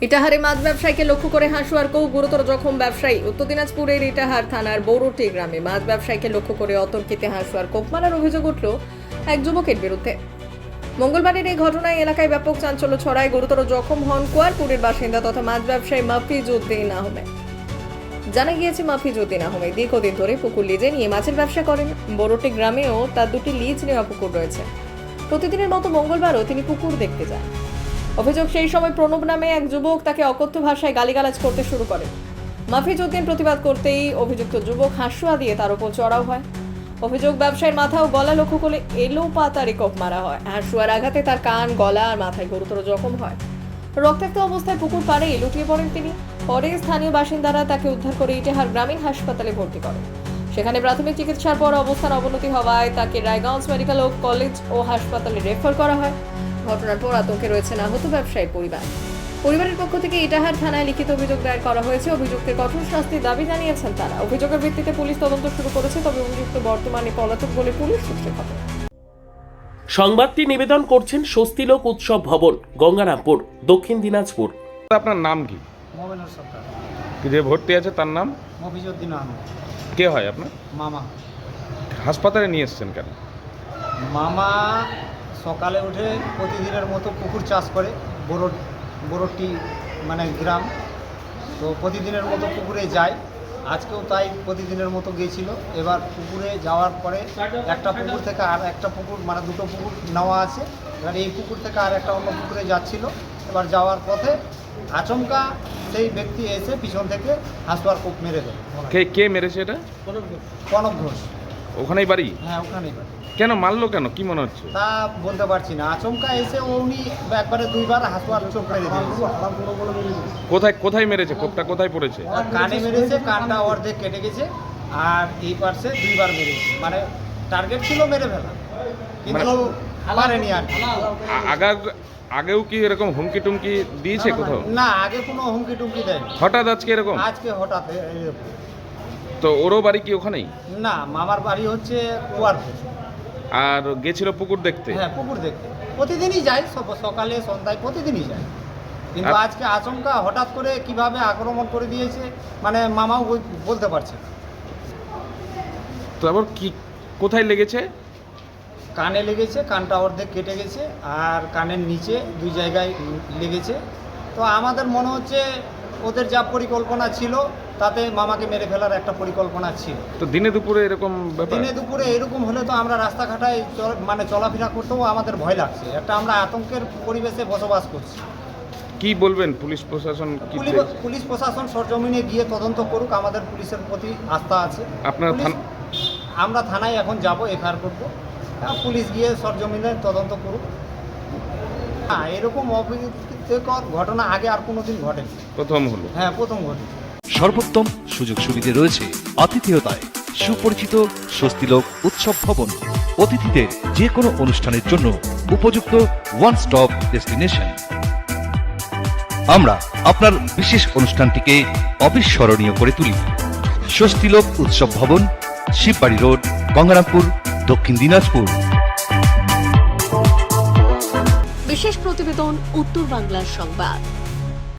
ইটাহারে মাছ ব্যবসায়ীকে লক্ষ্য করে হাঁসুয়ার কোপ, গুরুতর জখম ব্যবসায়ী। উত্তর দিনাজপুরের ইটাহার থানার বৌরটি গ্রামে মাছ ব্যবসায়ীকে লক্ষ্য করে অতর্কিতে হাঁসুয়ার কোপ মারার অভিযোগ উঠল এক যুবকের বিরুদ্ধে। মঙ্গলবারের এই ঘটনায় এলাকায় ব্যাপক চাঞ্চল্য ছড়ায়। গুরুতর জখম হন কুয়ারপুরের বাসিন্দা তথা মাছ ব্যবসায়ী মাফিজউদ্দিন আহমেদ। জানা গিয়েছে মাফিজউদ্দিন আহমেদ দীর্ঘদিন ধরে পুকুর লিজে নিয়ে মাছের ব্যবসা করেন। বৌরটি গ্রামেও তার দুটি লিজ নেওয়া পুকুর রয়েছে। প্রতিদিনের মতো মঙ্গলবারও তিনি পুকুর দেখতে যান। অভিযোগ, সেই সময় প্রণব নামে এক যুবক তাকে অকথ্য ভাষায় গালিগালাজ করতে শুরু করেন। মাফিজউদ্দিন প্রতিবাদ করতেই অভিযুক্ত যুবক হাঁসুয়া দিয়ে তার উপর চড়াও হয়। অভিযোগ, ব্যবসায়ীর মাথা ও গলা লক্ষ্য করে এলোপাতাড়ি কোপ মারা হয়। হাঁসুয়ার আঘাতে তার কান, গলা আর মাথায় গুরুতর জখম হয়। রক্তাক্ত অবস্থায় পুকুর পাড়ে লুটিয়ে পড়েন তিনি। পরে স্থানীয় বাসিন্দারা তাকে উদ্ধার করে ইটাহার গ্রামীণ হাসপাতালে ভর্তি করেন। সেখানে প্রাথমিক চিকিৎসার পর অবস্থার অবনতি হওয়ায় তাকে রায়গঞ্জ মেডিকেল কলেজ ও হাসপাতালে রেফার করা হয়। ঘটনার পর আতঙ্কে রয়েছেন আহত ব্যবসায়ীর পরিবার। পরিবারের পক্ষ থেকে ইটাহার থানায় লিখিত অভিযোগ দায়ের করা হয়েছে। অভিযুক্তের কঠোর শাস্তির দাবি জানিয়েছেন তারা। অভিযোগের ভিত্তিতে পুলিশ তদন্ত শুরু করেছে, তবে অভিযুক্ত বর্তমানে পলাতক বলে পুলিশ সূত্রে খবর। সংবাদটি নিবেদন করছেন স্বস্তিলোক উৎসব ভবন, গঙ্গারামপুর, দক্ষিণ দিনাজপুর। আপনার নাম কি? মোমেনুর সরকার। কি যে ভর্তি আছে তার নাম? মফিজউদ্দিন আহমেদ। কে হয় আপনার? মামা। হাসপাতালে নিয়ে এসেছেন কেন? মামা সকালে উঠে প্রতিদিনের মতো পুকুর চাষ করে, বড়টি মানে গ্রাম, তো প্রতিদিনের মতো পুকুরে যায়। আজকেও তাই প্রতিদিনের মতো গিয়েছিল। এবার পুকুরে যাওয়ার পরে একটা পুকুর থেকে আর একটা পুকুর, মানে দুটো পুকুর নেওয়া আছে। এবার এই পুকুর থেকে আর একটা অন্য পুকুরে যাচ্ছিল। এবার যাওয়ার পথে আচমকা সেই ব্যক্তি এসে পিছন থেকে হাঁসুয়ার কোপ মেরে দেয়। কে মেরেছে এটা? কনক ঘোষ। ওখানেই বাড়ি? হ্যাঁ, ওখানেই বাড়ি। কেন মারলো কেন, কি মনে হচ্ছে? তা বলতে পারছি না। আচমকা এসে উনি একবারে দুইবার হাঁসুয়ার চোখ মেরে দিয়েছে। কোথায় মেরেছে? কোপটা কোথায় পড়েছে? কানে মেরেছে, কানটা অর্ধেক কেটে গেছে। আর এই পার্শ্বে দুইবার মেরেছে, মানে টার্গেট ছিল মেরে ফেলা, কিন্তু পারেনি আর কি। আগেও কি এরকম হুমকি টুমকি দিয়েছে কোথাও? না, আগে কোনো হুমকি টুমকি দেয়নি। হঠাৎ আজকে এরকম? আজকে হঠাৎ এরকম। তো ওরও বাড়ি কি ওখানেই? না, মামার বাড়ি হচ্ছে কুয়ারপুর। আর গেছিল পুকুর দেখতে? হ্যাঁ, পুকুর দেখতে প্রতিদিনই যায়, সকালে সন্ধ্যায় প্রতিদিনই যায়। কিন্তু আজকে আচমকা হঠাৎ করে কিভাবে আক্রমণ করে দিয়েছে, মানে মামাও বলতে পারছে না। তারপর কি কোথায় লেগেছে? কানে লেগেছে, কানটা অর্ধেক কেটে গেছে, আর কানের নিচে দুই জায়গায় লেগেছে। তো আমাদের মনে হচ্ছে ওদের যা পরিকল্পনা ছিল তাতে মামাকে মেরে ফেলার একটা পরিকল্পনা ছিল। তো দিনে দুপুরে এরকম ব্যাপার? দিনে দুপুরে এরকম হলে তো আমরা রাস্তাঘাটায় মানে চলাফেরা করতেও আমাদের ভয় লাগছে। একটা আমরা আতঙ্কের পরিবেশে বসবাস করছি। কি বলবেন? পুলিশ প্রশাসন কি? পুলিশ প্রশাসন সরজমিনে গিয়ে তদন্ত করুক, আমাদের পুলিশের প্রতি আস্থা আছে। আপনার আমরা থানায় এখন যাব, এফআইআর করবো। পুলিশ গিয়ে সরজমিনে তদন্ত করুক। হ্যাঁ, এরকম অপ্রীতিকর ঘটনা আগে আর কোনোদিন ঘটেনি, প্রথম হলো। হ্যাঁ, প্রথম ঘটেছে। সর্বোত্তম সুযোগ সুবিধে রয়েছে আতিথেয়তায়। সুপরিচিত স্বস্তিলোক উৎসব ভবন, অতিথিদের যে কোনো অনুষ্ঠানের জন্য উপযুক্ত ওয়ান স্টপ ডেস্টিনেশন। আমরা আপনার বিশেষ অনুষ্ঠানটিকে অবিস্মরণীয় করে তুলি। স্বস্তিলোক উৎসব ভবন, শিববাড়ি রোড, গঙ্গারামপুর, দক্ষিণ দিনাজপুর। বিশেষ প্রতিবেদন, উত্তর বাংলার সংবাদ।